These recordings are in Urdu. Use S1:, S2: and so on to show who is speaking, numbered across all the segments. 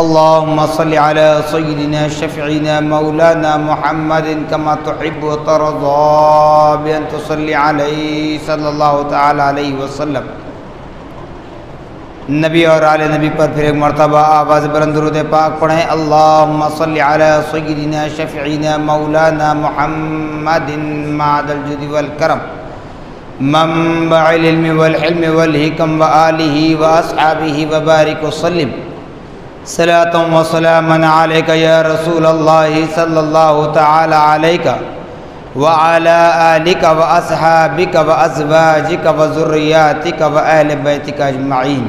S1: اللهم صل على سيدنا شفيعنا مولانا محمد كما تحب وترضى بأن تصلي عليه صلی اللہ تعالی علیہ وسلم۔ نبی اور آل نبی پر پھر ایک مرتبہ آواز بلند درود پاک پڑھیں۔ اللهم صل على سيدنا شفيعنا مولانا محمد معد الجود والكرم منبع العلم والحلم والحکم وآلہ وأصحابہ وبارک وسلم۔ صلاۃ و سلاما علیک یا رسول اللہ صلی اللہ تعالی علیک وعلی آلک واصحابک وازواجک وذریاتک واہل بیتک اجمعین۔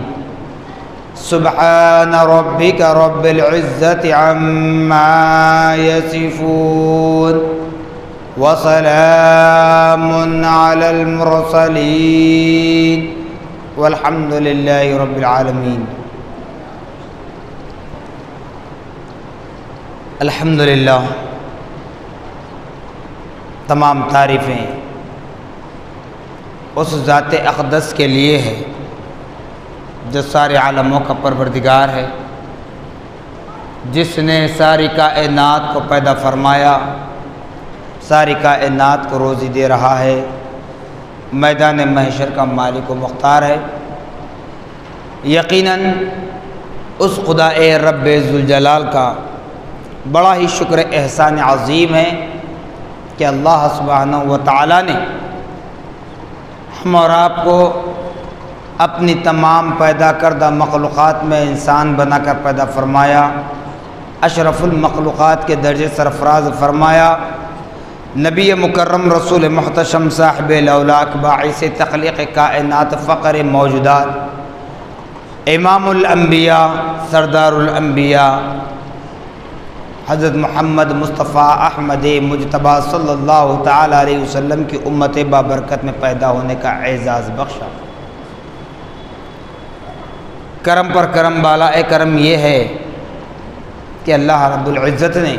S1: سبحان ربک رب العزة عما یصفون وسلام علی المرسلین والحمد للہ رب العالمین۔ الحمدللہ، تمام تعریفیں اس ذات اقدس کے لیے ہے جو سارے عالموں کا پروردگار ہے، جس نے ساری کائنات کو پیدا فرمایا، ساری کائنات کو روزی دے رہا ہے، میدان محشر کا مالک و مختار ہے۔ یقیناً اس خدا رب ذوالجلال کا بڑا ہی شکر احسان عظیم ہے کہ اللہ سبحانہ و تعالیٰ نے ہم اور آپ کو اپنی تمام پیدا کردہ مخلوقات میں انسان بنا کر پیدا فرمایا، اشرف المخلوقات کے درجے سرفراز فرمایا، نبی مکرم رسول محتشم صاحب الاولاک باعث تخلیق کائنات فقر موجودات، امام الانبیاء سردار الانبیاء حضرت محمد مصطفیٰ احمد مجتبیٰ صلی اللہ تعالی علیہ وسلم کی امت بابرکت میں پیدا ہونے کا اعزاز بخشا۔ کرم پر کرم، بالا کرم یہ ہے کہ اللہ رب العزت نے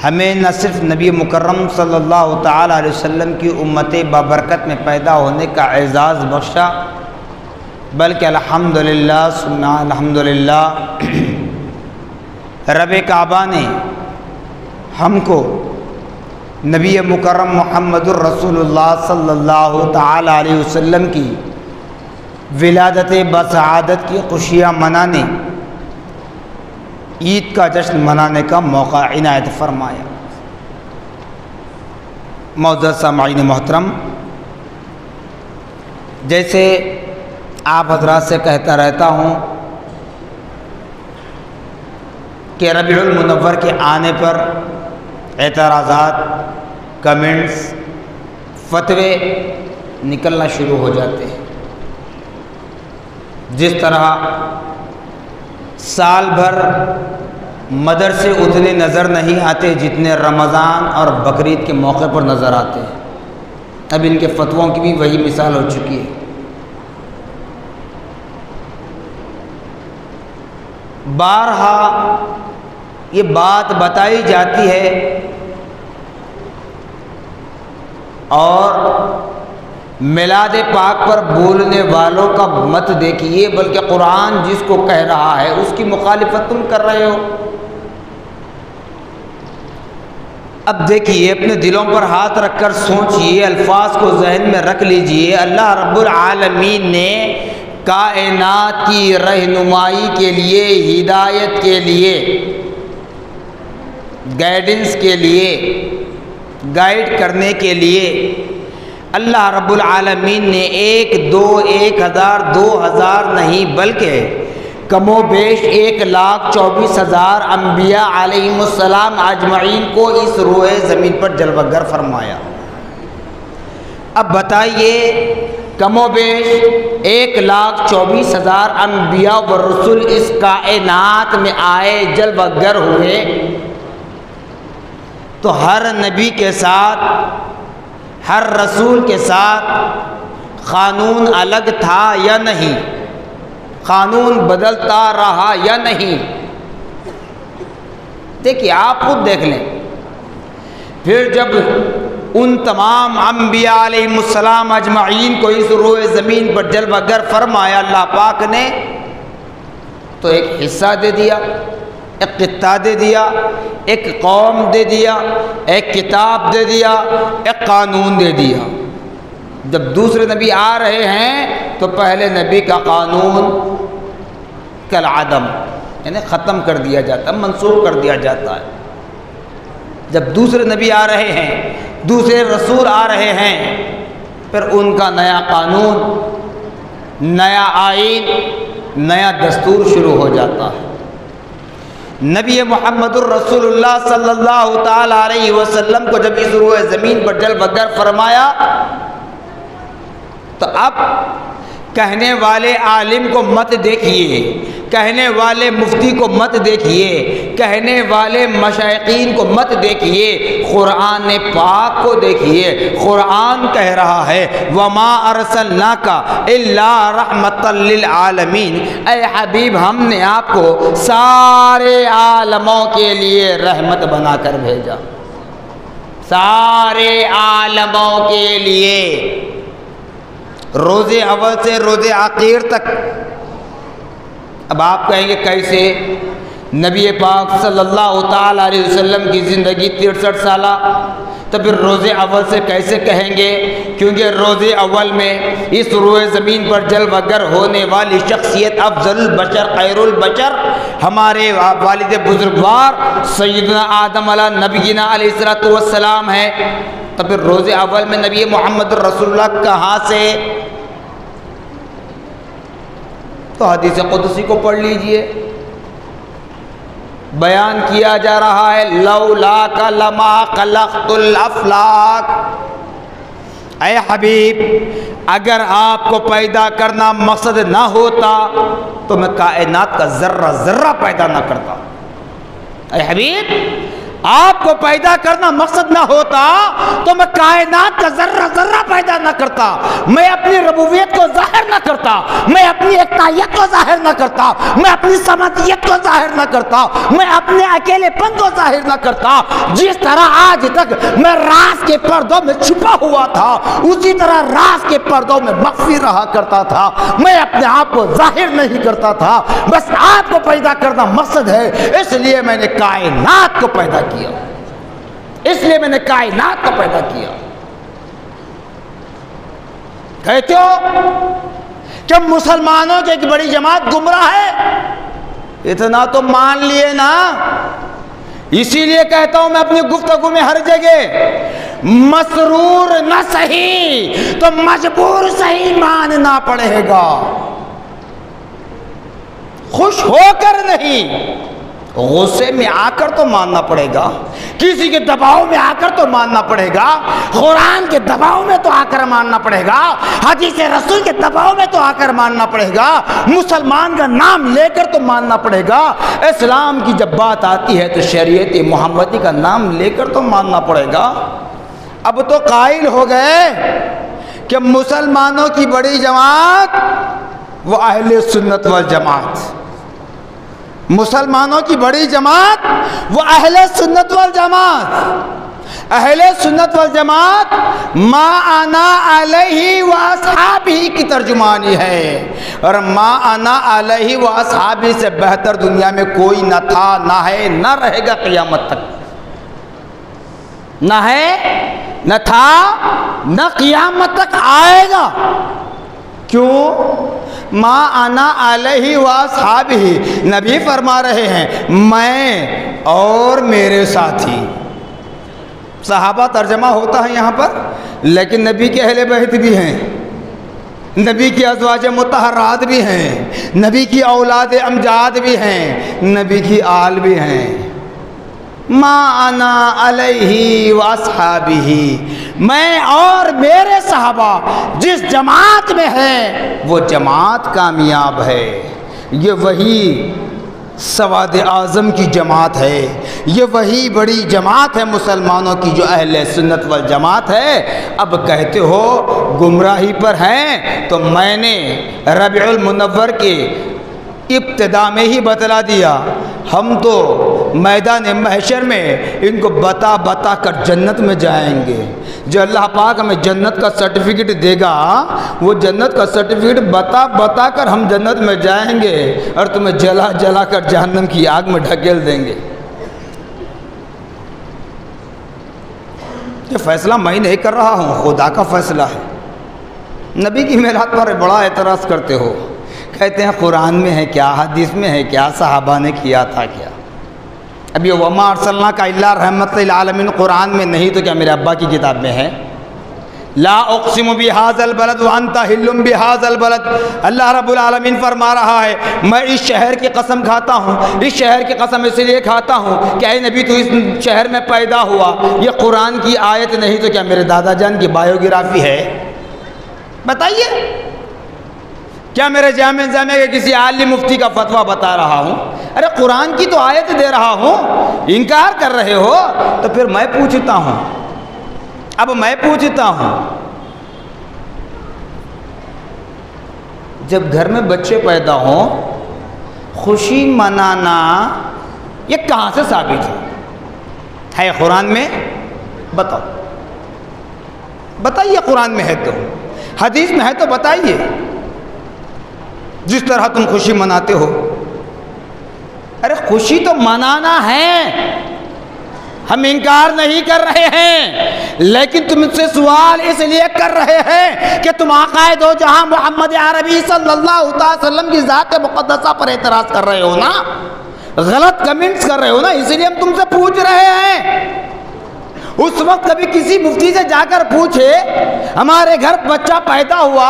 S1: ہمیں نہ صرف نبی مکرم صلی اللہ تعالی علیہ وسلم کی امت بابرکت میں پیدا ہونے کا اعزاز بخشا، بلکہ الحمدللہ ثم الحمدللہ رب کعبہ نے ہم کو نبی مکرم محمد الرسول اللہ صلی اللہ تعالی علیہ وسلم کی ولادت بسعادت کی خوشیاں منانے، عید کا جشن منانے کا موقع عنایت فرمایا۔ معزز سامعین محترم، جیسے آپ حضرات سے کہتا رہتا ہوں کہ ربیع المنور کے آنے پر اعتراضات، کمنٹس، فتوے نکلنا شروع ہو جاتے ہیں۔ جس طرح سال بھر مدرسے اتنے نظر نہیں آتے جتنے رمضان اور بقرعید کے موقع پر نظر آتے ہیں، اب ان کے فتووں کی بھی وہی مثال ہو چکی ہے۔ بارہا یہ بات بتائی جاتی ہے اور میلاد پاک پر بولنے والوں کا مت دیکھیے، بلکہ قرآن جس کو کہہ رہا ہے اس کی مخالفت تم کر رہے ہو۔ اب دیکھیے، اپنے دلوں پر ہاتھ رکھ کر سوچئے، الفاظ کو ذہن میں رکھ لیجئے۔ اللہ رب العالمین نے کائنات کی رہنمائی کے لیے، ہدایت کے لیے، گائیڈنس کے لیے، گائیڈ کرنے کے لیے اللہ رب العالمین نے 1 2 1 ہزار 2 ہزار نہیں بلکہ کم و بیش 1,24,000 انبیاء علیہم السلام اجمعین کو اس روئے زمین پر جلوہ گر فرمایا۔ اب بتائیے، کم و بیش 1,24,000 انبیاء و رسول اس کائنات میں آئے، جلوہ گر ہوئے، تو ہر نبی کے ساتھ، ہر رسول کے ساتھ قانون الگ تھا یا نہیں؟ قانون بدلتا رہا یا نہیں؟ دیکھیے، آپ خود دیکھ لیں۔ پھر جب ان تمام انبیاء علیہم السلام اجمعین کو اس روئے زمین پر جلوہ گر فرمایا اللہ پاک نے، تو ایک حصہ دے دیا، ایک خطہ دے دیا، ایک قوم دے دیا، ایک کتاب دے دیا، ایک قانون دے دیا۔ جب دوسرے نبی آ رہے ہیں تو پہلے نبی کا قانون کالعدم، یعنی ختم کر دیا جاتا ہے، منسوخ کر دیا جاتا ہے۔ جب دوسرے نبی آ رہے ہیں، دوسرے رسول آ رہے ہیں، پھر ان کا نیا قانون، نیا آئین، نیا دستور شروع ہو جاتا ہے۔ نبی محمد الرسول اللہ صلی اللہ تعالی علیہ وسلم کو جب اس روئے زمین پر جل بگر فرمایا تو اب کہنے والے عالم کو مت دیکھیے، کہنے والے مفتی کو مت دیکھیے، کہنے والے مشائقین کو مت دیکھیے، قرآن پاک کو دیکھیے۔ قرآن کہہ رہا ہے وَمَا أَرْسَلْنَاكَ إِلَّا رَحْمَةً لِّلْعَالَمِينَ، اے حبیب ہم نے آپ کو سارے عالموں کے لیے رحمت بنا کر بھیجا، سارے عالموں کے لیے، روز اول سے روز آخر تک۔ اب آپ کہیں گے کیسے؟ نبی پاک صلی اللہ تعالیٰ علیہ وسلم کی زندگی 63 سالہ، تو پھر روز اول سے کیسے کہیں گے؟ کیونکہ روز اول میں اس روئے زمین پر جل وگر ہونے والی شخصیت افضل البشر خیر البشر ہمارے والد بزرگوار سیدنا آدم علیہ نبینا علیہ السلام ہے۔ تو پھر روز اول میں نبی محمد رسول اللہ کہاں سے؟ تو حدیث قدسی کو پڑھ لیجئے، بیان کیا جا رہا ہے لولاک لما خلقت الافلاک، اے حبیب اگر آپ کو پیدا کرنا مقصد نہ ہوتا تو میں کائنات کا ذرہ ذرہ پیدا نہ کرتا۔ اے حبیب آپ کو پیدا کرنا مقصد نہ ہوتا تو میں کائنات کا ذرہ ذرہ پیدا نہ کرتا، میں اپنی ربوبیت کو ظاہر نہ کرتا، میں اپنی اکتائیت کو ظاہر نہ کرتا، میں اپنی سمادیت کو ظاہر نہ کرتا، میں اپنے اکیلے پن کو ظاہر نہ کرتا۔ جس طرح آج تک میں راز کے پردوں میں چھپا ہوا تھا، اسی طرح راز کے پردوں میں مخفی رہا کرتا تھا، میں اپنے آپ کو ظاہر نہیں کرتا تھا۔ بس آپ کو پیدا کرنا مقصد ہے، اس لیے میں نے کائنات کو پیدا کیا، اس لیے میں نے کائنات کو پیدا کیا۔ کہتے ہو کہ مسلمانوں کی ایک بڑی جماعت گمراہ ہے، اتنا تو مان لیے نا۔ اسی لیے کہتا ہوں میں اپنی گفتگو میں ہر جگہ مسرور نہ صحیح تو مجبور صحیح ماننا پڑے گا، خوش ہو کر نہیں، غصے میں آ کر تو ماننا پڑے گا، کسی کے دباؤ میں آ کر تو ماننا پڑے گا، قرآن کے دباؤ میں تو آ کر ماننا پڑے گا، حدیث رسول کے دباؤ میں تو آ کر ماننا پڑے گا، مسلمان کا نام لے کر تو ماننا پڑے گا۔ اسلام کی جب بات آتی ہے تو شریعت محمدی کا نام لے کر تو ماننا پڑے گا۔ اب تو قائل ہو گئے کہ مسلمانوں کی بڑی جماعت وہ اہل سنت والجماعت، مسلمانوں کی بڑی جماعت وہ اہل سنت والجماعت۔ اہل سنت والجماعت ما انا علیہ و اصحابہ کی ترجمانی ہے، اور ما انا علیہ و اصحابہ سے بہتر دنیا میں کوئی نہ تھا، نہ ہے، نہ رہے گا قیامت تک، نہ ہے، نہ تھا، نہ قیامت تک آئے گا۔ کیوں؟ ما انا علیہ و اصحابہ، نبی فرما رہے ہیں میں اور میرے ساتھی۔ صحابہ ترجمہ ہوتا ہے یہاں پر، لیکن نبی کے اہل بیت بھی ہیں، نبی کی ازواج مطہرات بھی ہیں، نبی کی اولاد امجاد بھی ہیں، نبی کی آل بھی ہیں۔ ما انا علیہ و اصحابہ، میں اور میرے صحابہ جس جماعت میں ہیں وہ جماعت کامیاب ہے۔ یہ وہی سواد اعظم کی جماعت ہے، یہ وہی بڑی جماعت ہے مسلمانوں کی جو اہل سنت والجماعت ہے۔ اب کہتے ہو گمراہی پر ہیں، تو میں نے ربیع المنور کے ابتدا میں ہی بتلا دیا، ہم تو میدان محشر میں ان کو بتا بتا کر جنت میں جائیں گے، جو اللہ پاک ہمیں جنت کا سرٹیفکیٹ دے گا، وہ جنت کا سرٹیفکیٹ بتا بتا کر ہم جنت میں جائیں گے اور تمہیں جلا جلا کر جہنم کی آگ میں ڈھکیل دیں گے۔ یہ فیصلہ میں نہیں کر رہا ہوں، خدا کا فیصلہ ہے۔ نبی کی میلاد پر بڑا اعتراض کرتے ہو، کہتے ہیں قرآن میں ہے کیا، حدیث میں ہے کیا، صحابہ نے کیا تھا کیا؟ اب یہ وما ارسلناک الا رحمۃ للعالمین قرآن میں نہیں تو کیا میرے ابا کی کتاب میں ہے؟ لا اقسم بہذا البلد وانت حل بہذا البلد، اللہ رب العالمین فرما رہا ہے میں اس شہر کی قسم کھاتا ہوں، اس شہر کی قسم اس لیے کھاتا ہوں کہ اے نبی تو اس شہر میں پیدا ہوا۔ یہ قرآن کی آیت نہیں تو کیا میرے دادا جان کی بایوگرافی ہے؟ بتائیے، کیا میرے جامع کے کسی عالم مفتی کا فتویٰ بتا رہا ہوں؟ ارے قرآن کی تو آیت دے رہا ہوں، انکار کر رہے ہو؟ تو پھر میں پوچھتا ہوں، اب میں پوچھتا ہوں، جب گھر میں بچے پیدا ہوں خوشی منانا یہ کہاں سے ثابت ہے قرآن میں؟ بتاؤ، بتائیے، قرآن میں ہے تو، حدیث میں ہے تو بتائیے۔ جس طرح تم خوشی مناتے ہو، ارے خوشی تو منانا ہے، ہم انکار نہیں کر رہے ہیں، لیکن تم سے سوال اس لیے کر رہے ہیں کہ تم آقا دو جہاں محمد عربی صلی اللہ علیہ وسلم کی ذات مقدسہ پر اعتراض کر رہے ہو نا، غلط کمنٹس کر رہے ہو نا، اس لیے ہم تم سے پوچھ رہے ہیں۔ اس وقت کبھی کسی مفتی سے جا کر پوچھے ہمارے گھر بچہ پیدا ہوا،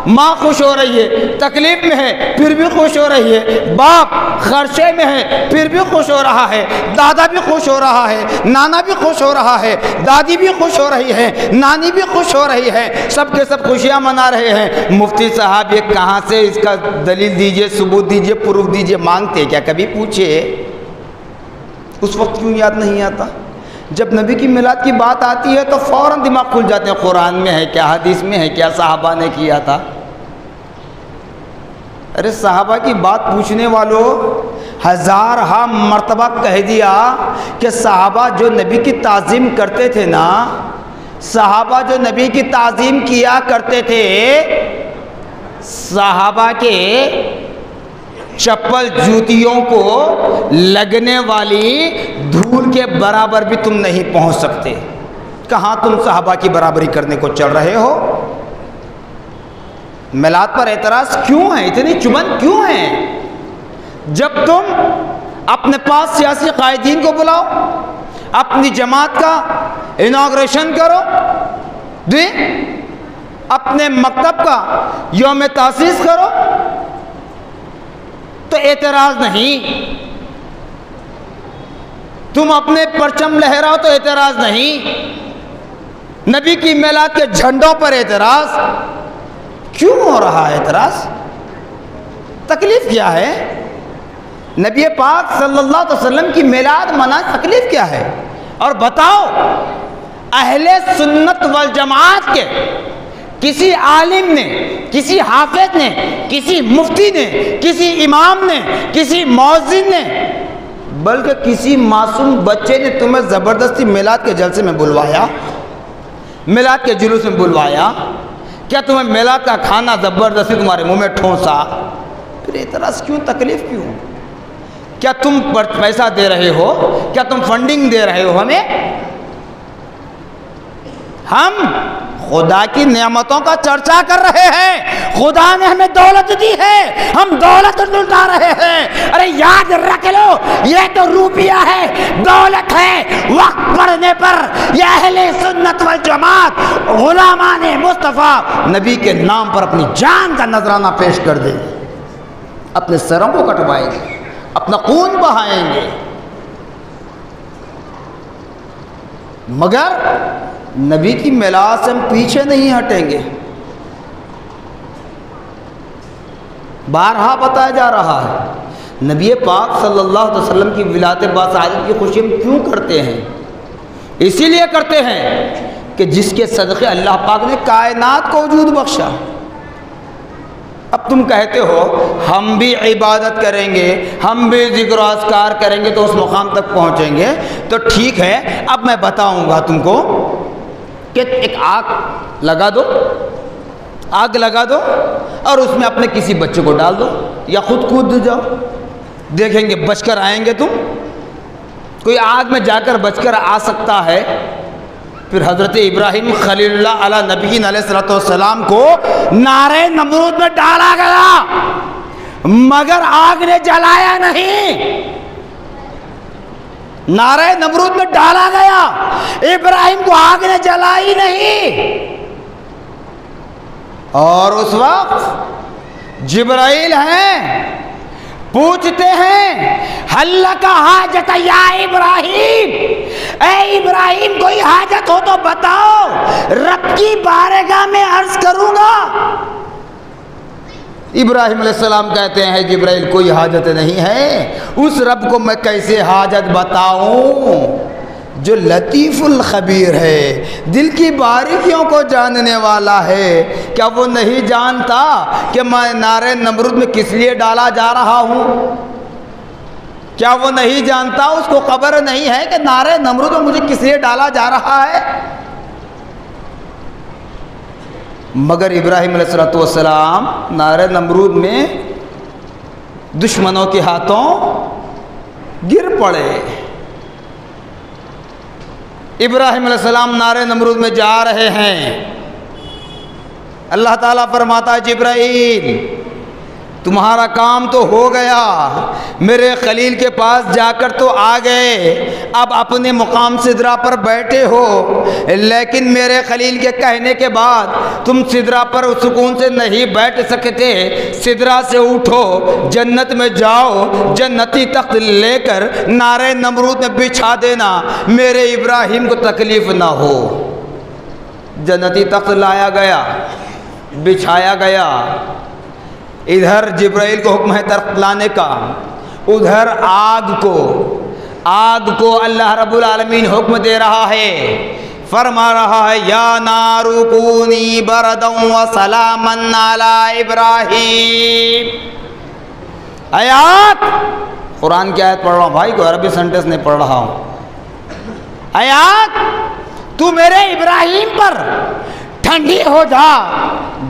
S1: ماں خوش ہو رہی ہے، تکلیف میں ہے پھر بھی خوش ہو رہی ہے، باپ خرچے میں ہے پھر بھی خوش ہو رہا ہے، دادا بھی خوش ہو رہا ہے، نانا بھی خوش ہو رہا ہے، دادی بھی خوش ہو رہی ہے، نانی بھی خوش ہو رہی ہے، سب کے سب خوشیاں منا رہے ہیں، مفتی صاحب یہ کہاں سے اس کا دلیل دیجئے، ثبوت دیجئے، پروف دیجئے مانگتے کیا؟ کبھی پوچھے؟ اس وقت کیوں یاد نہیں آتا؟ جب نبی کی میلاد کی بات آتی ہے تو فوراً دماغ کھل جاتے ہیں، قرآن میں ہے کیا، حدیث میں ہے کیا، صحابہ نے کیا تھا۔ ارے صحابہ کی بات پوچھنے والوں ہزارہا مرتبہ کہہ دیا کہ صحابہ جو نبی کی تعظیم کرتے تھے نا، صحابہ جو نبی کی تعظیم کیا کرتے تھے، صحابہ کے چپل جوتیوں کو لگنے والی دھول کے برابر بھی تم نہیں پہنچ سکتے۔ کہاں تم صحابہ کی برابری کرنے کو چل رہے ہو؟ میلاد پر اعتراض کیوں ہے؟ اتنی چبن کیوں ہے؟ جب تم اپنے پاس سیاسی قائدین کو بلاؤ، اپنی جماعت کا انوگریشن کرو، اپنے مکتب کا یوم تاسیس کرو تو اعتراض نہیں، تم اپنے پرچم لہراؤ تو اعتراض نہیں، نبی کی میلاد کے جھنڈوں پر اعتراض کیوں ہو رہا ہے؟ اعتراض تکلیف کیا ہے؟ نبی پاک صلی اللہ علیہ وسلم کی میلاد منا تکلیف کیا ہے؟ اور بتاؤ اہل سنت والجماعت کے کسی عالم نے، کسی حافظ نے، کسی مفتی نے، کسی امام نے، کسی مؤذن نے، بلکہ کسی معصوم بچے نے تمہیں زبردستی میلاد کے جلسے میں بلوایا، میلاد کے جلوس میں بلوایا؟ کیا تمہیں میلاد کا کھانا زبردستی تمہارے منہ میں ٹھونسا؟ پھر اعتراض کیوں، تکلیف کیوں؟ کیا تم پیسہ دے رہے ہو؟ کیا تم فنڈنگ دے رہے ہو ہمیں؟ ہم خدا کی نعمتوں کا چرچا کر رہے ہیں، خدا نے ہمیں دولت دی ہے، ہم دولت لٹا رہے ہیں۔ ارے یاد رکھ لو یہ تو روپیہ ہے، دولت ہے، وقت پڑنے پر یہ اہل سنت والجماعت غلامان مصطفیٰ نبی کے نام پر اپنی جان کا نذرانہ پیش کر دیں گے، اپنے سروں کو کٹوائیں گے، اپنا خون بہائیں گے، مگر نبی کی میلاد سے ہم پیچھے نہیں ہٹیں گے۔ بارہا بتایا جا رہا ہے نبی پاک صلی اللہ علیہ وسلم کی ولادت باسعادت کی خوشی ہم کیوں کرتے ہیں؟ اسی لیے کرتے ہیں کہ جس کے صدقے اللہ پاک نے کائنات کو وجود بخشا۔ اب تم کہتے ہو ہم بھی عبادت کریں گے، ہم بھی ذکر و اذکار کریں گے تو اس مقام تک پہنچیں گے، تو ٹھیک ہے، اب میں بتاؤں گا تم کو کہ ایک آگ لگا دو، آگ لگا دو اور اس میں اپنے کسی بچے کو ڈال دو یا خود کود جاؤ، دیکھیں گے بچ کر آئیں گے تم۔ کوئی آگ میں جا کر بچ کر آ سکتا ہے؟ پھر حضرت ابراہیم خلیل اللہ علیہ نبی علیہ الصلوۃ والسلام کو نارے نمرود میں ڈالا گیا مگر آگ نے جلایا نہیں۔ نارے نمرود میں ڈالا گیا، ابراہیم کو آگ نے جلائی نہیں۔ اور اس وقت جبرائیل ہیں، پوچھتے ہیں حل کا حاجت یا ابراہیم، اے ابراہیم کوئی حاجت ہو تو بتاؤ، رب کی بارگاہ میں عرض کروں گا۔ ابراہیم علیہ السلام کہتے ہیں جبرائیل کوئی حاجت نہیں ہے، اس رب کو میں کیسے حاجت بتاؤں جو لطیف الخبیر ہے، دل کی باریکیوں کو جاننے والا ہے۔ کیا وہ نہیں جانتا کہ میں نارے نمرود میں کس لیے ڈالا جا رہا ہوں؟ کیا وہ نہیں جانتا، اس کو خبر نہیں ہے کہ نارے نمرود میں مجھے کس لیے ڈالا جا رہا ہے؟ مگر ابراہیم علیہ السلام نارے نمرود میں دشمنوں کے ہاتھوں گر پڑے۔ ابراہیم علیہ السلام نارے نمرود میں جا رہے ہیں، اللہ تعالیٰ فرماتا ہے جبرائیل تمہارا کام تو ہو گیا، میرے خلیل کے پاس جا کر تو آ گئے، اب اپنے مقام سدرہ پر بیٹھے ہو، لیکن میرے خلیل کے کہنے کے بعد تم سدرہ پر سکون سے نہیں بیٹھ سکتے، سدرہ سے اٹھو، جنت میں جاؤ، جنتی تخت لے کر نارے نمرود میں بچھا دینا، میرے ابراہیم کو تکلیف نہ ہو۔ جنتی تخت لایا گیا، بچھایا گیا، ادھر جبرائیل کو حکم ہے تخت لانے کا، ادھر آگ کو اللہ رب العالمین حکم دے رہا ہے، فرما رہا ہے یا نار کونی بردا وسلاما علی ابراہیم۔ آیات، قرآن کی آیت پڑھ رہا ہوں بھائی، کو عربی سینٹنس نہیں پڑھ رہا ہوں۔ آیات تو میرے ابراہیم پر ٹھنڈی ہو جا،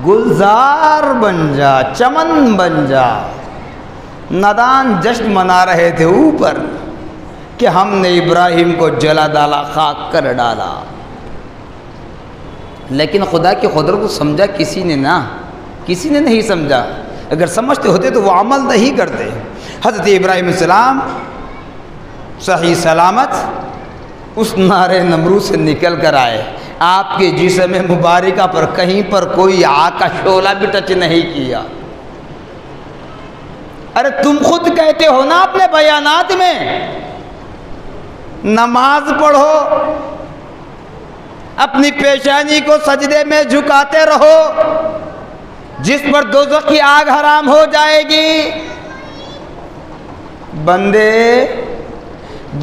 S1: گلزار بن جا، چمن بن جا۔ نادان جشن منا رہے تھے اوپر کہ ہم نے ابراہیم کو جلا ڈالا، خاک کر ڈالا، لیکن خدا کی قدرت کو سمجھا کسی نے نہیں سمجھا۔ اگر سمجھتے ہوتے تو وہ عمل نہیں کرتے۔ حضرت ابراہیم السلام صحیح سلامت اس نارے نمرود سے نکل کر آئے، آپ کے جسم مبارکہ پر کہیں پر کوئی آگ کا شعلہ بھی ٹچ نہیں کیا۔ ارے تم خود کہتے ہو نا اپنے بیانات میں نماز پڑھو، اپنی پیشانی کو سجدے میں جھکاتے رہو، جس پر دوزخ کی آگ حرام ہو جائے گی۔ بندے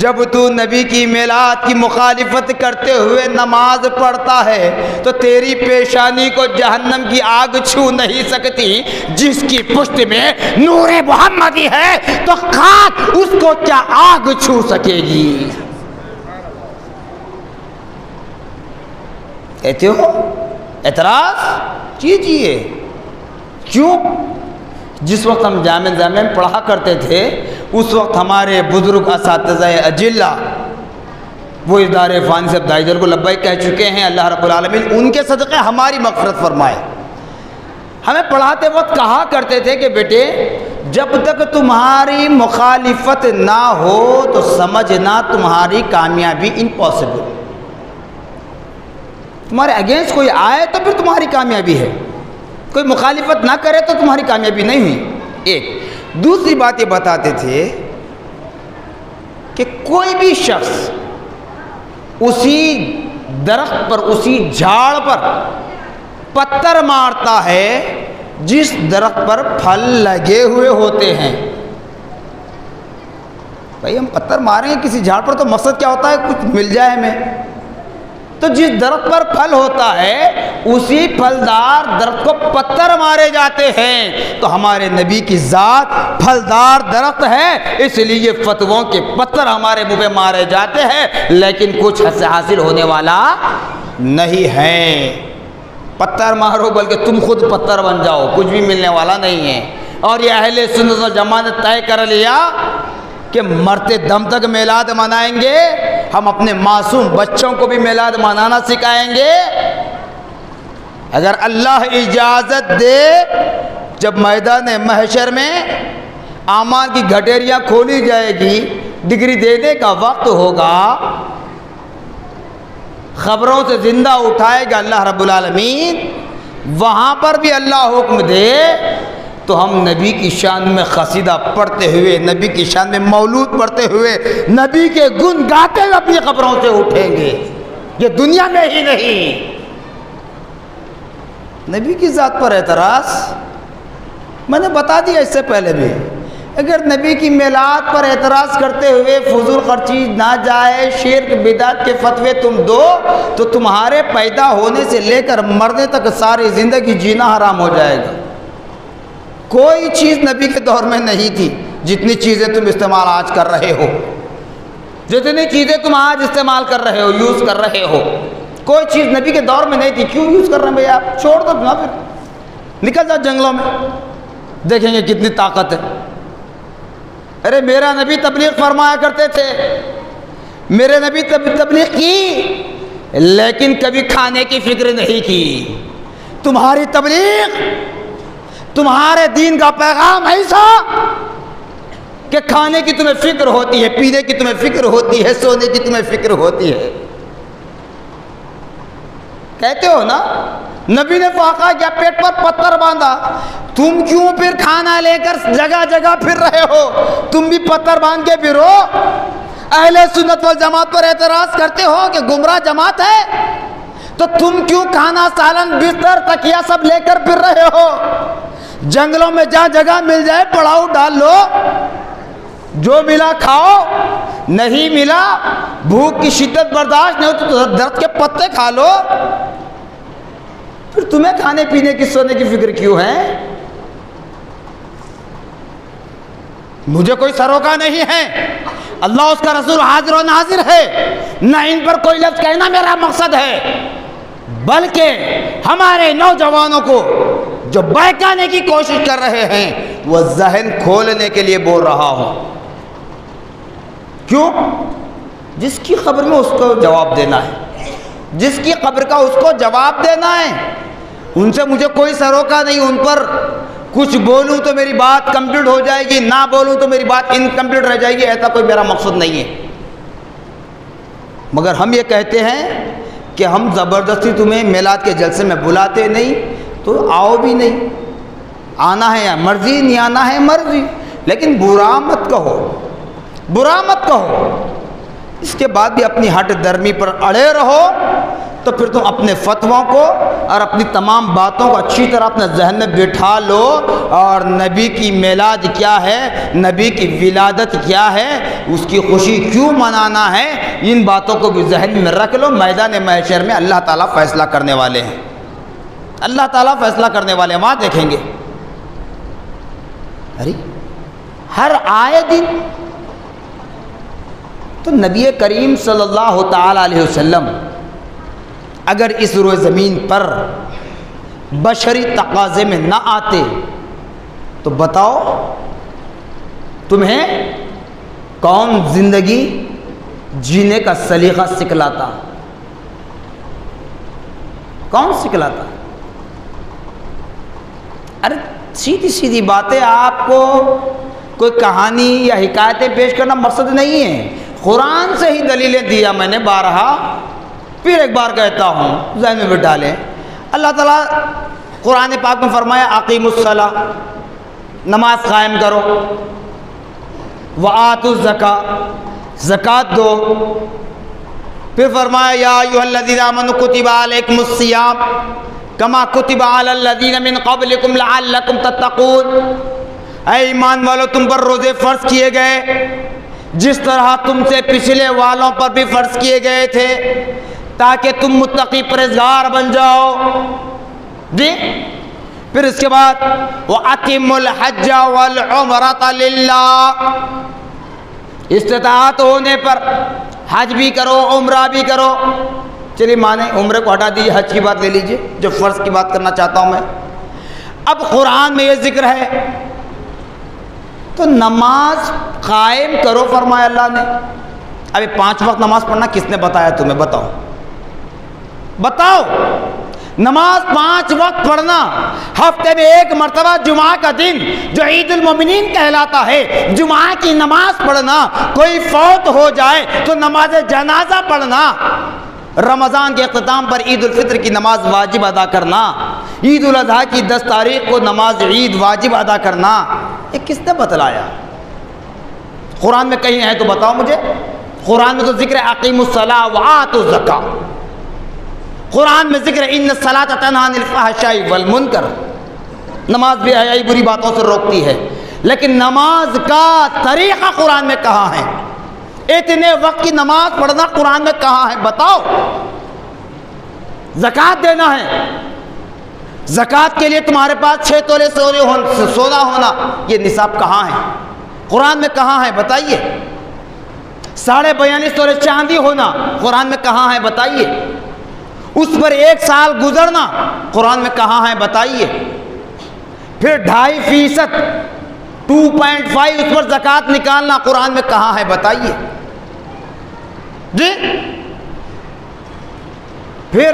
S1: جب تو نبی کی میلاد کی مخالفت کرتے ہوئے نماز پڑھتا ہے تو تیری پیشانی کو جہنم کی آگ چھو نہیں سکتی، جس کی پشت میں نور محمدی ہے تو خاک اس کو کیا آگ چھو سکے گی؟ کہتے ہو اعتراض کیجئے۔ کیوں؟ جس وقت ہم جامع پڑھا کرتے تھے اس وقت ہمارے بزرگ اساتذہ اجلہ وہ ادارے فانی سے دائجل کو لبیک کہہ چکے ہیں، اللہ رب العالمین ان کے صدقے ہماری مغفرت فرمائے۔ ہمیں پڑھاتے وقت کہا کرتے تھے کہ بیٹے جب تک تمہاری مخالفت نہ ہو تو سمجھنا تمہاری کامیابی امپاسبل، تمہارے اگینسٹ کوئی آئے تو پھر تمہاری کامیابی ہے، کوئی مخالفت نہ کرے تو تمہاری کامیابی نہیں ہوئی۔ ایک دوسری بات یہ بتاتے تھے کہ کوئی بھی شخص اسی درخت پر، اسی جھاڑ پر پتھر مارتا ہے جس درخت پر پھل لگے ہوئے ہوتے ہیں۔ بھائی ہم پتھر ماریں گے کسی جھاڑ پر تو مقصد کیا ہوتا ہے؟ کچھ مل جائے ہمیں۔ تو جس درخت پر پھل ہوتا ہے اسی پھلدار درخت کو پتھر مارے جاتے ہیں۔ تو ہمارے نبی کی ذات پھلدار درخت ہے، اس لیے فتووں کے پتھر ہمارے منہ پہ مارے جاتے ہیں، لیکن کچھ حاصل ہونے والا نہیں ہیں۔ پتھر مارو بلکہ تم خود پتھر بن جاؤ، کچھ بھی ملنے والا نہیں ہے۔ اور یہ اہل سنت والجماعت نے طے کر لیا کہ مرتے دم تک میلاد منائیں گے، ہم اپنے معصوم بچوں کو بھی میلاد منانا سکھائیں گے۔ اگر اللہ اجازت دے، جب میدان محشر میں اعمال کی گھٹیریاں کھولی جائے گی، ڈگری دینے کا وقت ہوگا، خبروں سے زندہ اٹھائے گا اللہ رب العالمین، وہاں پر بھی اللہ حکم دے تو ہم نبی کی شان میں قصیدہ پڑھتے ہوئے، نبی کی شان میں مولود پڑھتے ہوئے، نبی کے گن گاتے ہوئے اپنی قبروں سے اٹھیں گے۔ یہ دنیا میں ہی نہیں، نبی کی ذات پر اعتراض میں نے بتا دیا اس سے پہلے بھی، اگر نبی کی میلاد پر اعتراض کرتے ہوئے فضول خرچی نہ جائے، شرک بدعت کے فتوے تم دو تو تمہارے پیدا ہونے سے لے کر مرنے تک ساری زندگی جینا حرام ہو جائے گا۔ کوئی چیز نبی کے دور میں نہیں تھی جتنی چیزیں تم استعمال آج کر رہے ہو، جتنی چیزیں تم آج استعمال کر رہے ہو، یوز کر رہے ہو، کوئی چیز نبی کے دور میں نہیں تھی۔ کیوں یوز کر رہے ہیں بھیا؟ چھوڑ دو نا، پھر نکل جاؤ جنگلوں میں، دیکھیں گے کتنی طاقت ہے۔ ارے میرا نبی تبلیغ فرمایا کرتے تھے، میرے نبی تبلیغ کی، لیکن کبھی کھانے کی فکر نہیں کی۔ تمہاری تبلیغ، تمہارے دین کا پیغام ایسا کہ کھانے کی تمہیں فکر ہوتی ہے، پینے کی تمہیں فکر ہوتی ہے، سونے کی تمہیں فکر ہوتی ہے۔ کہتے ہو نا نبی نے فاقہ کیا، پیٹ پر پتھر باندھا، تم کیوں پھر کھانا لے کر جگہ جگہ پھر رہے ہو؟ تم بھی پتھر باندھ کے پھرو۔ اہل سنت والجماعت پر اعتراض کرتے ہو کہ گمراہ جماعت ہے، تو تم کیوں کھانا، سالن، بستر، تکیا سب لے کر پھر رہے ہو؟ جنگلوں میں جہاں جگہ مل جائے پڑاؤ ڈال لو، جو ملا کھاؤ، نہیں ملا بھوک کی شدت برداشت نہیں ہوتی تو درد کے پتے کھا لو۔ پھر تمہیں کھانے پینے کی، سونے کی فکر کیوں ہے؟ مجھے کوئی سروکا نہیں ہے، اللہ اس کا رسول حاضر و ناظر ہے، نہ ان پر کوئی لفظ کہنا میرا مقصد ہے، بلکہ ہمارے نوجوانوں کو جو بہکانے کی کوشش کر رہے ہیں وہ ذہن کھولنے کے لیے بول رہا ہوں۔ کیوں؟ جس کی قبر میں اس کو جواب دینا ہے، جس کی قبر کا اس کو جواب دینا ہے۔ ان سے مجھے کوئی سروکا نہیں، ان پر کچھ بولوں تو میری بات کمپلیٹ ہو جائے گی، نہ بولوں تو میری بات انکمپلیٹ رہ جائے گی، ایسا کوئی میرا مقصد نہیں ہے۔ مگر ہم یہ کہتے ہیں کہ ہم زبردستی تمہیں میلاد کے جلسے میں بلاتے نہیں، تو آؤ بھی نہیں، آنا ہے یا مرضی، نہیں آنا ہے مرضی، لیکن برا مت کہو، برا مت کہو۔ اس کے بعد بھی اپنی ہٹ درمی پر اڑے رہو تو پھر تم اپنے فتووں کو اور اپنی تمام باتوں کو اچھی طرح اپنے ذہن میں بٹھا لو، اور نبی کی میلاد کیا ہے، نبی کی ولادت کیا ہے، اس کی خوشی کیوں منانا ہے، ان باتوں کو بھی ذہن میں رکھ لو۔ میدان محشر میں اللہ تعالیٰ فیصلہ کرنے والے ہیں، اللہ تعالیٰ فیصلہ کرنے والے ہیں، وہاں دیکھیں گے۔ ارے ہر آئے دن تو نبی کریم صلی اللہ تعالی علیہ وسلم اگر اس روئے زمین پر بشری تقاضے میں نہ آتے تو بتاؤ تمہیں کون زندگی جینے کا سلیقہ سکھلاتا؟ کون سکھلاتا؟ ارے سیدھی سیدھی باتیں، آپ کو کوئی کہانی یا حکایتیں پیش کرنا مقصد نہیں ہے، قرآن سے ہی دلیلیں دیا میں نے بارہا، پھر ایک بار کہتا ہوں ذہن میں بٹھا لیں۔ اللہ تعالیٰ قرآن پاک میں فرمایا اقیموا الصلاۃ، نماز قائم کرو، وآتوا الزکاۃ، زکوٰۃ دو، پھر فرمایا یا ایھا الذین آمنوا کتب علیکم الصیام کما کتب علی الذین من قبلکم لعلکم تتقون، اے ایمان والو تم پر روزے فرض کیے گئے جس طرح تم سے پچھلے والوں پر بھی فرض کیے گئے تھے تاکہ تم متقی پرہیزگار بن جاؤ۔ جی پھر اس کے بعد وَأَتِمُّ الْحَجَّ وَالْعُمْرَةَ لِلَّهِ، استطاعت ہونے پر حج بھی کرو، عمرہ بھی کرو، چلیے مانے عمرے کو ہٹا دیجیے، حج کی بات لے لیجیے جو فرض کی بات کرنا چاہتا ہوں میں۔ اب قرآن میں یہ ذکر ہے تو نماز قائم کرو فرمایا اللہ نے۔ ابھی 5 وقت نماز پڑھنا کس نے بتایا تمہیں؟ بتاؤ بتاؤ۔ نماز 5 وقت پڑھنا، ہفتے میں 1 مرتبہ جمعہ کا دن جو عید المومنین کہلاتا ہے، جمعہ کی نماز پڑھنا، کوئی فوت ہو جائے تو نماز جنازہ پڑھنا، رمضان کے اختتام پر عید الفطر کی نماز واجب ادا کرنا، عید الاضحیٰ کی 10 تاریخ کو نماز عید واجب ادا کرنا، یہ کس نے بتلایا؟ قرآن میں کہیں ہے تو بتاؤ مجھے۔ قرآن میں تو ذکر ہے اقیموا الصلاۃ وآتوا الزکاۃ، قرآن میں ذکر ہے ان الصلاۃ تنہی عن الفحشاء والمنکر، نماز بے حیائی بری باتوں سے روکتی ہے، لیکن نماز کا طریقہ قرآن میں کہاں ہے؟ اتنے وقت کی نماز پڑھنا قرآن میں کہاں ہے؟ بتاؤ۔ زکوٰۃ دینا ہے، زکوٰۃ کے لیے تمہارے پاس 6 تولے سونا ہونا، یہ نصاب کہاں ہے؟ قرآن میں کہاں ہے بتائیے۔ 42.5 تولے چاندی ہونا قرآن میں کہاں ہے بتائیے۔ اس پر 1 سال گزرنا قرآن میں کہاں ہے بتائیے۔ پھر 2.5%، 2.5 اس پر زکوٰۃ نکالنا قرآن میں کہاں ہے بتائیے جی۔ پھر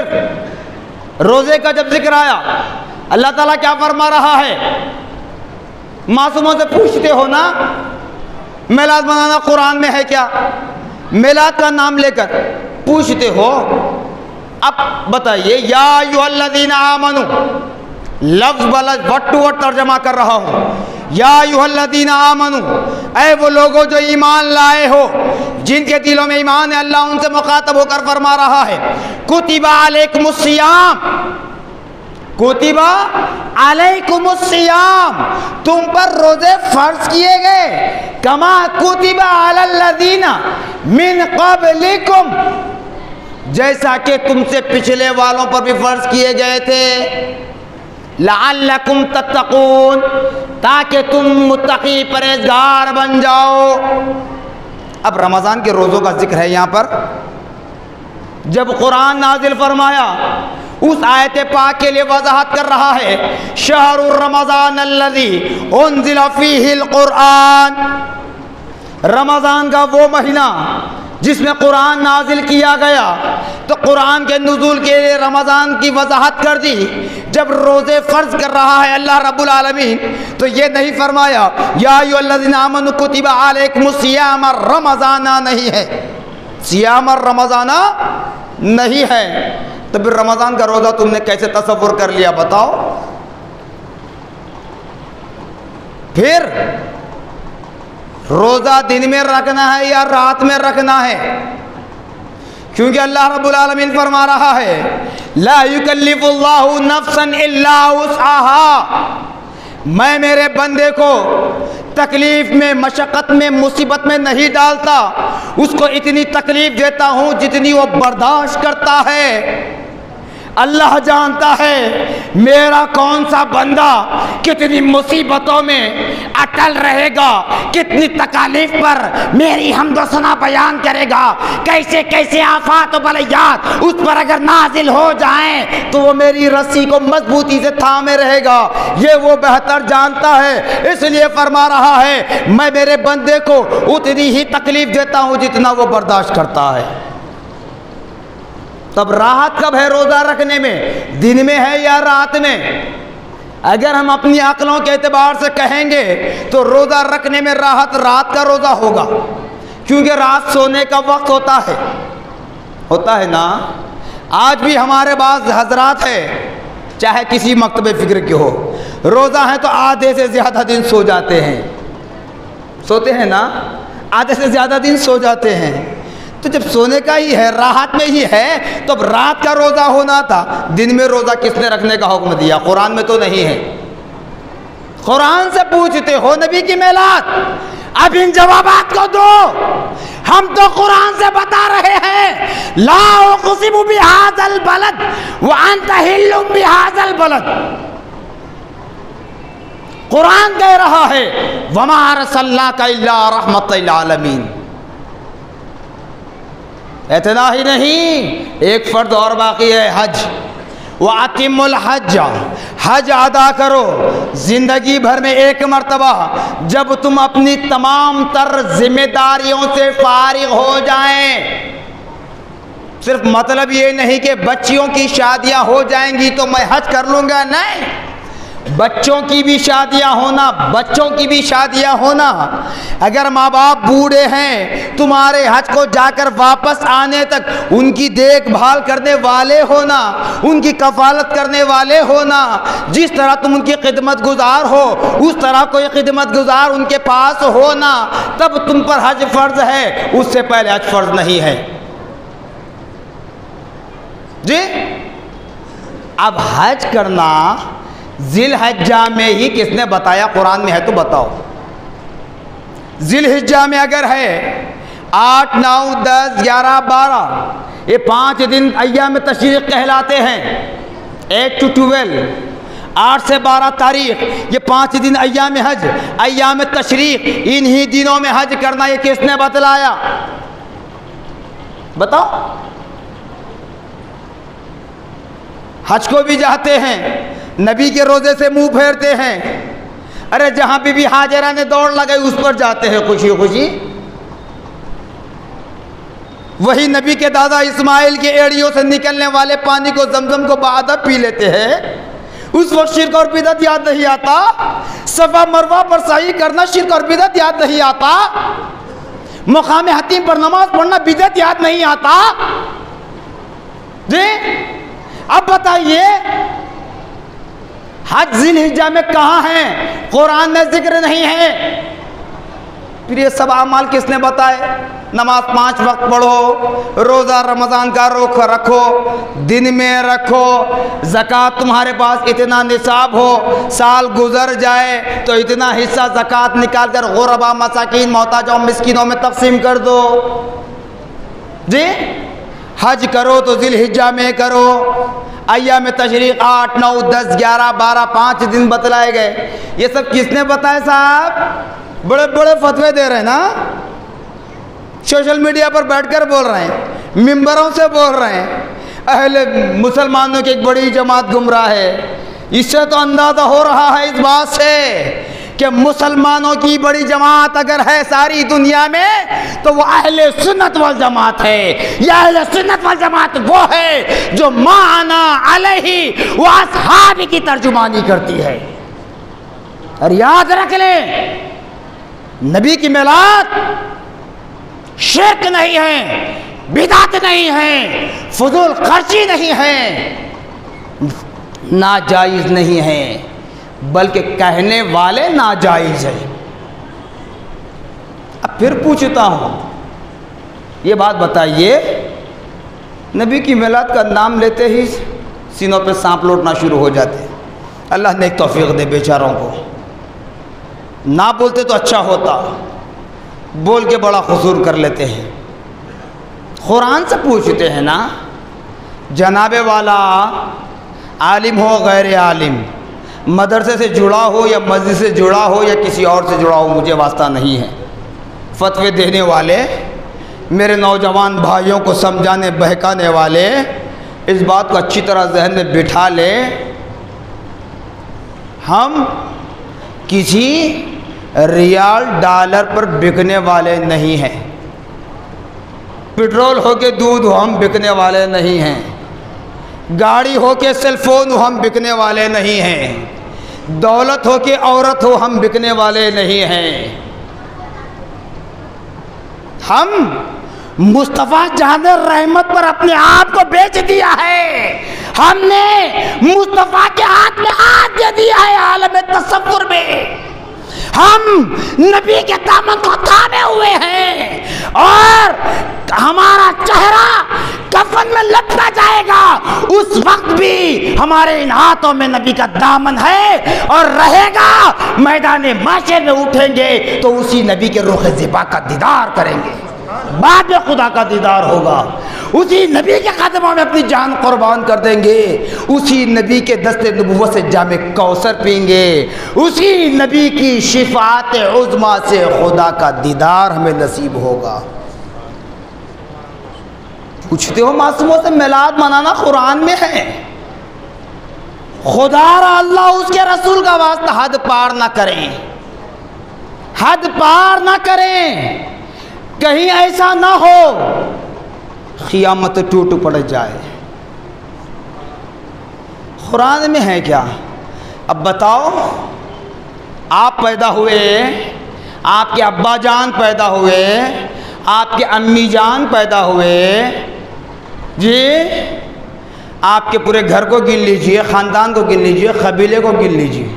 S1: روزے کا جب ذکر آیا، اللہ تعالیٰ کیا فرما رہا ہے؟ معصوموں سے پوچھتے ہو نا میلاد منانا قرآن میں ہے کیا؟ میلاد کا نام لے کر پوچھتے ہو۔ اب بتائیے، یا ایھا الذین آمنوا، لفظ وٹ ٹو وٹ ترجمہ کر رہا ہوں، یا ایھا الذین آمنوا، اے وہ لوگوں جو ایمان لائے ہو، جن کے دلوں میں ایمان ہے، اللہ ان سے مخاطب ہو کر فرما رہا ہے کتب علیکم الصیام، کتب علیکم الصیام، تم پر روزے فرض کیے گئے، کما کتب علی الذین من قبلکم، جیسا کہ تم سے پچھلے والوں پر بھی فرض کیے گئے تھے، لعلکم تتقون، تاکہ تم متقی پرہیزگار بن جاؤ۔ اب رمضان کے روزوں کا ذکر ہے یہاں پر۔ جب قرآن نازل فرمایا اس آیت پاک کے لیے وضاحت کر رہا ہے، شہر رمضان الذی انزل فیہ القرآن، رمضان کا وہ مہینہ جس میں قرآن نازل کیا گیا، تو قرآن کے نزول کے لیے رمضان کی وضاحت کر دی۔ جب روزے فرض کر رہا ہے اللہ رب العالمین تو یہ نہیں فرمایا یا ایھا الذین آمنوا کتب علیکم الصیام رمضان، نہیں ہے، صیام رمضان نہیں ہے، تو پھر رمضان کا روزہ تم نے کیسے تصور کر لیا بتاؤ؟ پھر روزہ دن میں رکھنا ہے یا رات میں رکھنا ہے؟ کیونکہ اللہ رب العالمین فرما رہا ہے لا یکلف اللہ نفسا الا وسعها، میں میرے بندے کو تکلیف میں، مشقت میں، مصیبت میں نہیں ڈالتا، اس کو اتنی تکلیف دیتا ہوں جتنی وہ برداشت کرتا ہے۔ اللہ جانتا ہے میرا کون سا بندہ کتنی مصیبتوں میں اٹل رہے گا، کتنی تکالیف پر میری حمد و ثنا بیان کرے گا، کیسے کیسے آفات و بلیات اس پر اگر نازل ہو جائیں تو وہ میری رسی کو مضبوطی سے تھامے رہے گا، یہ وہ بہتر جانتا ہے۔ اس لیے فرما رہا ہے میں میرے بندے کو اتنی ہی تکلیف دیتا ہوں جتنا وہ برداشت کرتا ہے۔ تب راحت کب ہے روزہ رکھنے میں؟ دن میں ہے یا رات میں؟ اگر ہم اپنی عقلوں کے اعتبار سے کہیں گے تو روزہ رکھنے میں راحت رات کا روزہ ہوگا، کیونکہ رات سونے کا وقت ہوتا ہے نا۔ آج بھی ہمارے بعض حضرات ہیں، چاہے کسی مکتب فکر کے ہو، روزہ ہے تو آدھے سے زیادہ دن سو جاتے ہیں، سوتے ہیں نا، آدھے سے زیادہ دن سو جاتے ہیں۔ تو جب سونے کا ہی ہے، راحت میں ہی ہے، تو اب رات کا روزہ ہونا تھا، دن میں روزہ کس نے رکھنے کا حکم دیا؟ قرآن میں تو نہیں ہے۔ قرآن سے پوچھتے ہو نبی کی میلاد، اب ان جوابات کو دو۔ ہم تو قرآن سے بتا رہے ہیں لا اقسم بہذا البلد وانت حل بہذا البلد، قرآن کہہ رہا ہے وما ارسلناک الا رحمۃ للعالمین۔ اتنا ہی نہیں، ایک فرض اور باقی ہے، حج۔ وَأَتِمُّ الْحَجَّ، حج ادا کرو زندگی بھر میں ایک مرتبہ، جب تم اپنی تمام تر ذمہ داریوں سے فارغ ہو جائیں۔ صرف مطلب یہ نہیں کہ بچیوں کی شادیاں ہو جائیں گی تو میں حج کر لوں گا، نہیں، بچوں کی بھی شادیاں ہونا، بچوں کی بھی شادیاں ہونا۔ اگر ماں باپ بوڑھے ہیں، تمہارے حج کو جا کر واپس آنے تک ان کی دیکھ بھال کرنے والے ہونا، ان کی کفالت کرنے والے ہونا۔ جس طرح تم ان کی خدمت گزار ہو، اس طرح کوئی خدمت گزار ان کے پاس ہونا، تب تم پر حج فرض ہے، اس سے پہلے حج فرض نہیں ہے۔ جی اب حج کرنا ذی الحجہ میں ہی کس نے بتایا؟ قرآن میں ہے تو بتاؤ۔ ذی الحجہ میں اگر ہے 8، 9، 10، 11، 12، یہ 5 دن ایام تشریق کہلاتے ہیں، 8 to 12، 8 سے 12 تاریخ، یہ 5 دن ایام حج، ایام تشریق، انہی دنوں میں حج کرنا یہ کس نے بتلایا؟ بتاؤ۔ حج کو بھی جاتے ہیں، نبی کے روزے سے منہ پھیرتے ہیں، ارے جہاں بی بی ہاجرہ نے دوڑ لگائی اس پر جاتے ہیں خوشی خوشی۔ وہی نبی کے دادا اسماعیل کے ایڑیوں سے نکلنے والے پانی کو زمزم کو بادب پی لیتے ہیں، اس وقت شرک اور بدعت یاد نہیں آتا؟ صفا مروہ پر سعی کرنا شرک اور بدعت یاد نہیں آتا؟ مقام حتیم پر نماز پڑھنا بدعت یاد نہیں آتا؟ جی اب بتائیے حج ذی الحجہ میں کہاں ہے؟ قرآن میں ذکر نہیں ہے۔ پھر یہ سب اعمال کس نے بتائے؟ نماز 5 وقت پڑھو، روزہ رمضان کا رکھو، دن میں رکھو، زکوٰۃ تمہارے پاس اتنا نصاب ہو، سال گزر جائے تو اتنا حصہ زکوٰۃ نکال کر غربا، مساکین، محتاجوں، مسکینوں میں تقسیم کر دو۔ جی حج کرو تو ذی الحجہ میں کرو، ایام تشریق 8، 9، 10، 11، 12، 5 دن بتلائے گئے۔ یہ سب کس نے بتائے صاحب؟ بڑے بڑے فتوے دے رہے ہیں نا، سوشل میڈیا پر بیٹھ کر بول رہے ہیں، ممبروں سے بول رہے ہیں، اہل مسلمانوں کی ایک بڑی جماعت گمراہ ہے۔ اس سے تو اندازہ ہو رہا ہے اس بات سے کہ مسلمانوں کی بڑی جماعت اگر ہے ساری دنیا میں تو وہ اہل سنت والجماعت ہے۔ یہ اہل سنت والجماعت وہ ہے جو ما انا علیہ و اصحابی کی ترجمانی کرتی ہے۔ اور یاد رکھ لیں، نبی کی میلاد شرک نہیں ہے، بدعت نہیں ہے، فضول خرچی نہیں ہے، ناجائز نہیں ہے، بلکہ کہنے والے ناجائز ہیں۔ اب پھر پوچھتا ہوں، یہ بات بتائیے، نبی کی میلاد کا نام لیتے ہی سینوں پہ سانپ لوٹنا شروع ہو جاتے، اللہ نے ایک توفیق دے بیچاروں کو، نہ بولتے تو اچھا ہوتا، بول کے بڑا قصور کر لیتے ہیں۔ قرآن سے پوچھتے ہیں نا، جناب والا عالم ہو غیر عالم، مدرسے سے جڑا ہو یا مسجد سے جڑا ہو یا کسی اور سے جڑا ہو، مجھے واسطہ نہیں ہے۔ فتوے دینے والے، میرے نوجوان بھائیوں کو سمجھانے بہکانے والے، اس بات کو اچھی طرح ذہن میں بٹھا لے، ہم کسی ریال ڈالر پر بکنے والے نہیں ہیں، پٹرول ہو کے دودھ ہو ہم بکنے والے نہیں ہیں، گاڑی ہو کے سیل فون ہو ہم بکنے والے نہیں ہیں، دولت ہو کے عورت ہو ہم بکنے والے نہیں ہیں۔ ہم مصطفیٰ جہاں رحمت پر اپنے آپ کو بیچ دیا ہے، ہم نے مصطفیٰ کے ہاتھ میں ہاتھ دے دیا ہے عالم تصور میں، ہم نبی کے دامن کو تھامے ہوئے ہیں، اور ہمارا چہرہ کفن میں لپٹا جائے گا اس وقت بھی ہمارے ان ہاتھوں میں نبی کا دامن ہے اور رہے گا۔ میدان محشر میں اٹھیں گے تو اسی نبی کے رخ زیبا کا دیدار کریں گے، بعد میں خدا کا دیدار ہوگا، اسی نبی کے قدموں میں اپنی جان قربان کر دیں گے، اسی نبی کے دست نبوت سے جام کوثر پئیں گے، اسی نبی کی شفاعت عظمیٰ سے خدا کا دیدار ہمیں نصیب ہوگا۔ پوچھتے ہو معصوموں سے میلاد منانا قرآن میں ہے. خدا را اللہ اس کے رسول کا واسطہ حد پار نہ کریں, حد پار نہ کریں, کہیں ایسا نہ ہو قیامت ٹوٹ پڑ جائے. قرآن میں ہے کیا؟ اب بتاؤ, آپ پیدا ہوئے, آپ کے ابا جان پیدا ہوئے, آپ کے امی جان پیدا ہوئے, جی آپ کے پورے گھر کو گن لیجئے, خاندان کو گن لیجئے, قبیلے کو گن لیجئے,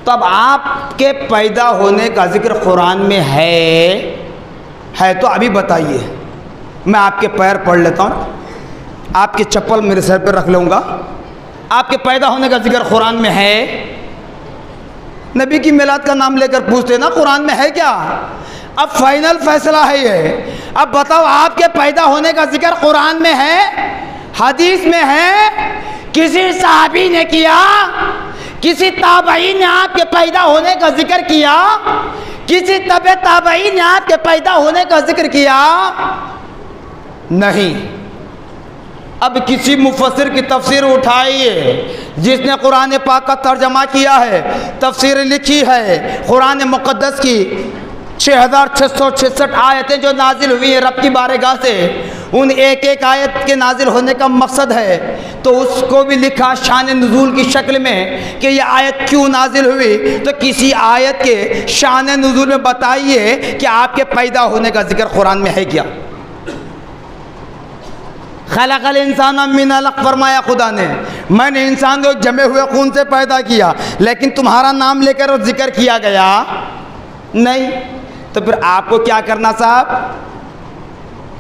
S1: تب آپ کے پیدا ہونے کا ذکر قرآن میں ہے تو ابھی بتائیے. میں آپ کے پیر پڑھ لیتا ہوں, آپ کے چپل میرے سر پہ رکھ لوں گا. آپ کے پیدا ہونے کا ذکر قرآن میں ہے؟ نبی کی میلاد کا نام لے کر پوچھتے نا قرآن میں ہے کیا؟ اب فائنل فیصلہ ہے یہ. اب بتاؤ, آپ کے پیدا ہونے کا ذکر قرآن میں ہے, حدیث میں ہے, کسی صحابی نے کیا, کسی تابعی نے آپ کے پیدا ہونے کا ذکر کیا, کسی تبع تابعی نے آپ کے پیدا ہونے کا ذکر کیا؟ نہیں. اب کسی مفسر کی تفسیر اٹھائیے جس نے قرآن پاک کا ترجمہ کیا ہے, تفسیر لکھی ہے قرآن مقدس کی 6666 آیتیں جو نازل ہوئی ہیں رب کی بارگاہ سے, ان ایک ایک آیت کے نازل ہونے کا مقصد ہے, تو اس کو بھی لکھا شان نزول کی شکل میں کہ یہ آیت کیوں نازل ہوئی. تو کسی آیت کے شان نزول میں بتائیے کہ آپ کے پیدا ہونے کا ذکر قرآن میں ہے کیا؟ خلق الانسان من علق فرمایا خدا نے, میں نے انسان کو جمے ہوئے خون سے پیدا کیا, لیکن تمہارا نام لے کر ذکر کیا گیا نہیں. تو پھر آپ کو کیا کرنا صاحب؟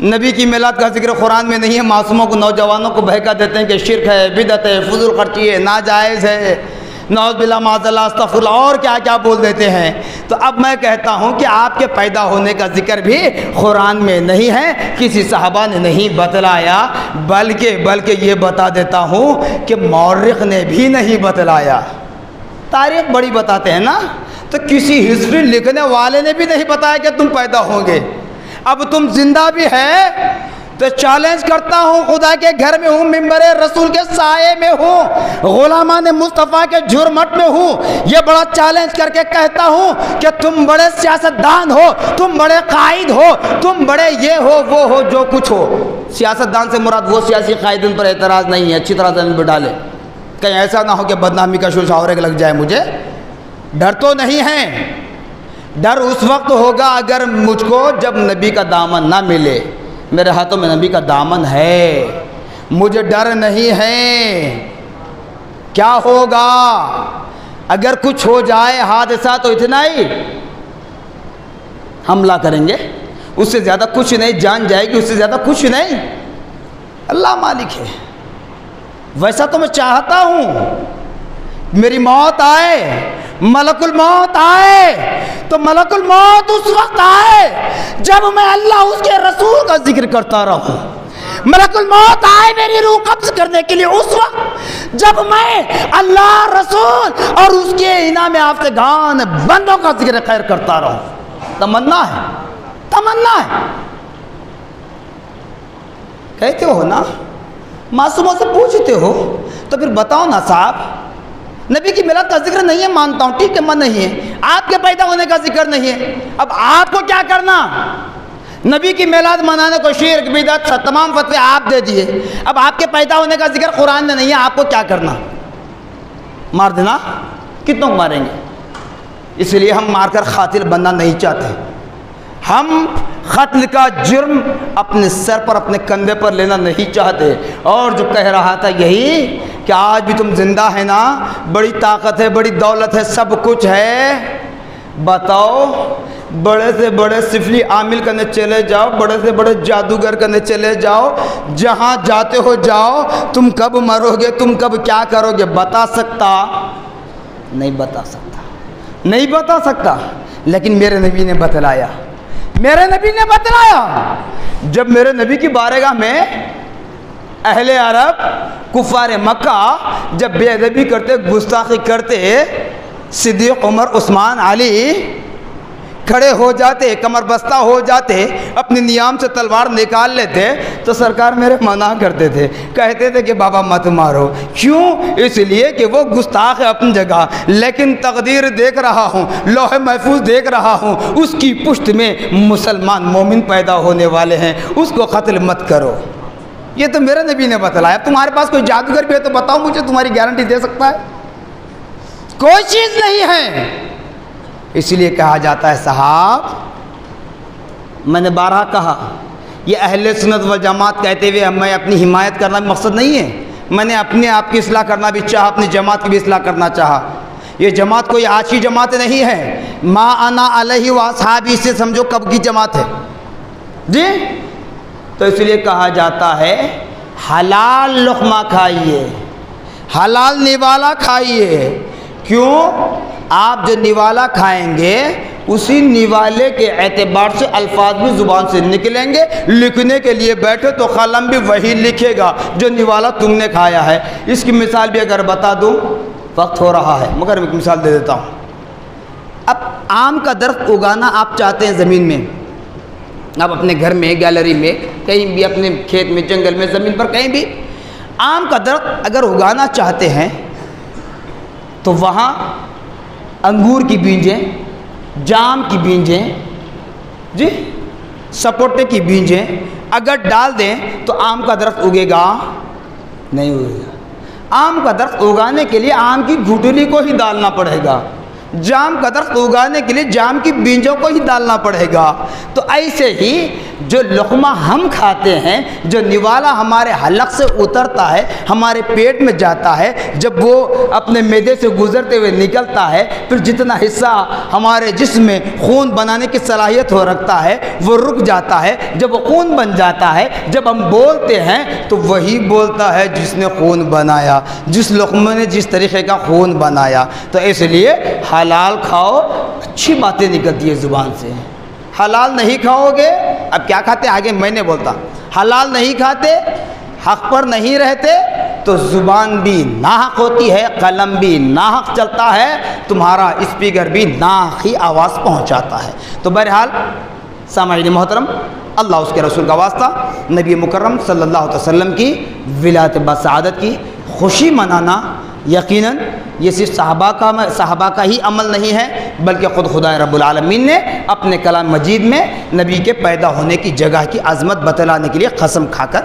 S1: نبی کی میلاد کا ذکر قرآن میں نہیں ہے, معصوموں کو, نوجوانوں کو بہکا دیتے ہیں کہ شرک ہے, بدعت ہے, فضول خرچی ہے, ناجائز ہے, نعوذ باللہ معاذ اللہ استغفر اللہ, اور کیا کیا بول دیتے ہیں. تو اب میں کہتا ہوں کہ آپ کے پیدا ہونے کا ذکر بھی قرآن میں نہیں ہے, کسی صحابہ نے نہیں بتلایا, بلکہ یہ بتا دیتا ہوں کہ مورخ نے بھی نہیں بتلایا. تاریخ بڑی بتاتے ہیں نا, تو کسی ہسٹری لکھنے والے نے بھی نہیں بتایا کہ تم پیدا ہوں گے. اب تم زندہ بھی ہے تو چیلنج کرتا ہوں, خدا کے گھر میں ہوں, ممبر رسول کے سائے میں ہوں, غلامان مصطفیٰ کے جھرمٹ میں ہوں, یہ بڑا چیلنج کر کے کہتا ہوں کہ تم بڑے سیاستدان ہو, تم بڑے قائد ہو, تم بڑے یہ ہو وہ ہو جو کچھ ہو. سیاستدان سے مراد وہ سیاسی قائد, ان پر اعتراض نہیں ہے, اچھی طرح زمین پہ ڈالے, کہیں ایسا نہ ہو کہ بدنامی کا شوشہ اور ایک لگ جائے. مجھے ڈر تو نہیں ہے, ڈر اس وقت ہوگا اگر مجھ کو جب نبی کا دامن نہ ملے. میرے ہاتھوں میں نبی کا دامن ہے, مجھے ڈر نہیں ہے. کیا ہوگا اگر کچھ ہو جائے حادثہ؟ تو اتنا ہی, حملہ کریں گے, اس سے زیادہ کچھ نہیں. جان جائے گی, اس سے زیادہ کچھ نہیں. اللہ مالک ہے. ویسا تو میں چاہتا ہوں میری موت آئے, ملک الموت آئے, تو ملک الموت اس وقت آئے جب میں اللہ اس کے رسول کا ذکر کرتا رہوں. ملک الموت آئے میری روح قبض کرنے کے لیے اس وقت جب میں اللہ, رسول اور اس کے انعام یافتگان بندوں کا ذکر خیر کرتا رہوں. تمنا ہے, تمنا ہے. کہتے ہو نا, معصوموں سے پوچھتے ہو, تو پھر بتاؤ نا صاحب, نبی کی میلاد کا ذکر نہیں ہے, مانتا ہوں, ٹھیک ہے, من نہیں ہے. آپ کے پیدا ہونے کا ذکر نہیں ہے, اب آپ کو کیا کرنا؟ نبی کی میلاد منانے کو شرک, بدعت, تمام فتوے آپ دے دیے. اب آپ کے پیدا ہونے کا ذکر قرآن میں نہیں ہے, آپ کو کیا کرنا؟ مار دینا. کتنوں کو ماریں گے؟ اس لیے ہم مار کر قاتل بننا نہیں چاہتے. ہم قتل کا جرم اپنے سر پر, اپنے کندھے پر لینا نہیں چاہتے. اور جو کہہ رہا تھا یہی کہ آج بھی تم زندہ ہے نا, بڑی طاقت ہے, بڑی دولت ہے, سب کچھ ہے. بتاؤ, بڑے سے بڑے سفلی عامل کرنے چلے جاؤ, بڑے سے بڑے جادوگر کرنے چلے جاؤ, جہاں جاتے ہو جاؤ, تم کب مرو گے, تم کب کیا کرو گے بتا سکتا؟ نہیں بتا سکتا, نہیں بتا سکتا. لیکن میرے نبی نے بتلایا, میرے نبی نے بتلایا. جب میرے نبی کی بارگاہ میں اہل عرب, کفار مکہ جب بے ادبی کرتے, گستاخی کرتے, صدیق, عمر, عثمان, علی, کھڑے ہو جاتے، کمر بستہ ہو جاتے، اپنی نیام سے تلوار نکال لیتے تو سرکار میرے منع کرتے تھے، کہتے تھے کہ بابا مت مارو۔ کیوں؟ اس لیے کہ وہ گستاخ ہے اپنی جگہ، لیکن تقدیر دیکھ رہا ہوں، لوح محفوظ دیکھ رہا ہوں، اس کی پشت میں مسلمان مومن پیدا ہونے والے ہیں، اس کو قتل مت کرو۔ یہ تو میرے نبی نے بتلایا۔ تمہارے پاس کوئی جادوگر بھی ہے تو بتاؤ مجھے، تمہاری گارنٹی دے سکتا ہے؟ کوئی چیز نہیں ہے۔ اس لیے کہا جاتا ہے صاحب، میں نے بارہا کہا، یہ اہل سنت والجماعت کہتے ہوئے میں اپنی حمایت کرنا بھی مقصد نہیں ہے، میں نے اپنے آپ کی اصلاح کرنا بھی چاہا، اپنی جماعت کی بھی اصلاح کرنا چاہا۔ یہ جماعت کوئی آج کی جماعت نہیں ہے، ما انا علیہ و اصحابی سے سمجھو کب کی جماعت ہے جی۔ تو اس لیے کہا جاتا ہے حلال لقمہ کھائیے، حلال نوالا کھائیے۔ کیوں؟ آپ جو نوالا کھائیں گے اسی نوالے کے اعتبار سے الفاظ بھی زبان سے نکلیں گے، لکھنے کے لیے بیٹھے تو قلم بھی وہی لکھے گا جو نوالا تم نے کھایا ہے۔ اس کی مثال بھی اگر بتا دوں، وقت ہو رہا ہے مگر ایک مثال دے دیتا ہوں۔ اب آم کا درخت اگانا آپ چاہتے ہیں زمین میں، آپ اپنے گھر میں، گیلری میں، کہیں بھی، اپنے کھیت میں، جنگل میں، زمین پر کہیں بھی آم کا درخت اگر اگانا چاہتے ہیں تو وہاں انگور کی بیجیں، جام کی بیجیں جی، سپوٹے کی بیجیں اگر ڈال دیں تو آم کا درخت اگے گا؟ نہیں اگے گا۔ آم کا درخت اگانے کے لیے آم کی گھٹلی کو ہی ڈالنا پڑے گا، جام کا درخت اگانے کے لیے جام کی بیجوں کو ہی ڈالنا پڑے گا۔ تو ایسے ہی جو لقمہ ہم کھاتے ہیں، جو نوالا ہمارے حلق سے اترتا ہے، ہمارے پیٹ میں جاتا ہے، جب وہ اپنے معدے سے گزرتے ہوئے نکلتا ہے، پھر جتنا حصہ ہمارے جسم میں خون بنانے کی صلاحیت ہو رکھتا ہے وہ رک جاتا ہے۔ جب وہ خون بن جاتا ہے، جب ہم بولتے ہیں تو وہی بولتا ہے جس نے خون بنایا، جس لقمے نے جس طریقے کا خون بنایا۔ تو اس لیے حلال کھاؤ، اچھی باتیں نکلتی ہے زبان سے۔ حلال نہیں کھاؤ گے، اب کیا کھاتے آگے میں نے بولتا، حلال نہیں کھاتے، حق پر نہیں رہتے تو زبان بھی ناحق ہوتی ہے، قلم بھی ناحق چلتا ہے، تمہارا اسپیکر بھی ناحق ہی آواز پہنچاتا ہے۔ تو بہرحال سامعین محترم، اللہ اس کے رسول کا واسطہ، نبی مکرم صلی اللہ علیہ وسلم کی ولایت بسعادت کی خوشی منانا یقیناً یہ صرف صحابہ کا ہی عمل نہیں ہے، بلکہ خود خدا رب العالمین نے اپنے کلام مجید میں نبی کے پیدا ہونے کی جگہ کی عظمت بتلانے کے لیے قسم کھا کر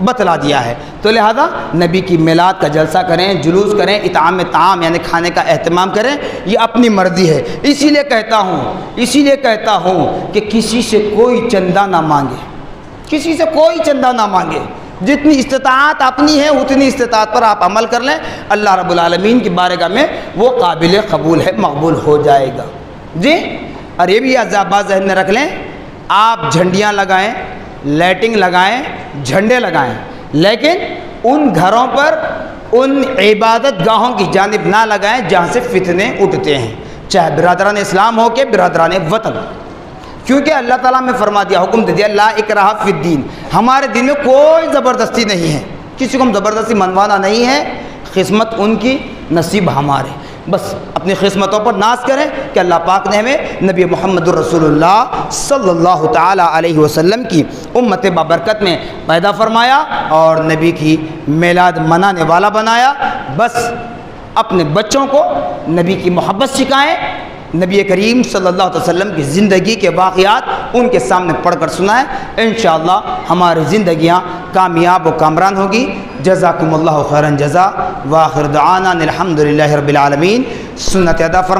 S1: بتلا دیا ہے۔ تو لہذا نبی کی میلاد کا جلسہ کریں، جلوس کریں، اطعام طعام یعنی کھانے کا اہتمام کریں، یہ اپنی مرضی ہے۔ اسی لیے کہتا ہوں کہ کسی سے کوئی چندہ نہ مانگے، کسی سے کوئی چندہ نہ مانگے، جتنی استطاعت اپنی ہے اتنی استطاعت پر آپ عمل کر لیں، اللہ رب العالمین کی بارگاہ میں وہ قابل قبول ہے، مقبول ہو جائے گا جی۔ اور یہ بھی بات ذہن میں رکھ لیں، آپ جھنڈیاں لگائیں، لائٹنگ لگائیں، جھنڈے لگائیں، لیکن ان گھروں پر، ان عبادت گاہوں کی جانب نہ لگائیں جہاں سے فتنے اٹھتے ہیں، چاہے برادران اسلام ہو کے برادران وطن، کیونکہ اللہ تعالیٰ نے فرما دیا، حکم دے دیا، لا اکراہ فی الدین، ہمارے دین میں کوئی زبردستی نہیں ہے، کسی کو ہم زبردستی منوانا نہیں ہے، قسمت ان کی، نصیب ہمارے، بس اپنی قسمتوں پر ناز کریں کہ اللہ پاک نے ہمیں نبی محمد الرسول اللہ صلی اللہ تعالیٰ علیہ وسلم کی امت بابرکت میں پیدا فرمایا اور نبی کی میلاد منانے والا بنایا۔ بس اپنے بچوں کو نبی کی محبت سکھائیں، نبی کریم صلی اللہ علیہ وسلم کی زندگی کے واقعات ان کے سامنے پڑھ کر سنائیں، انشاءاللہ ہماری زندگیاں کامیاب و کامران ہوگی۔ جزاکم اللہ خیرا جزا، وآخر دعوانا الحمدللہ رب العالمین۔ سنت ادا فرمائیں۔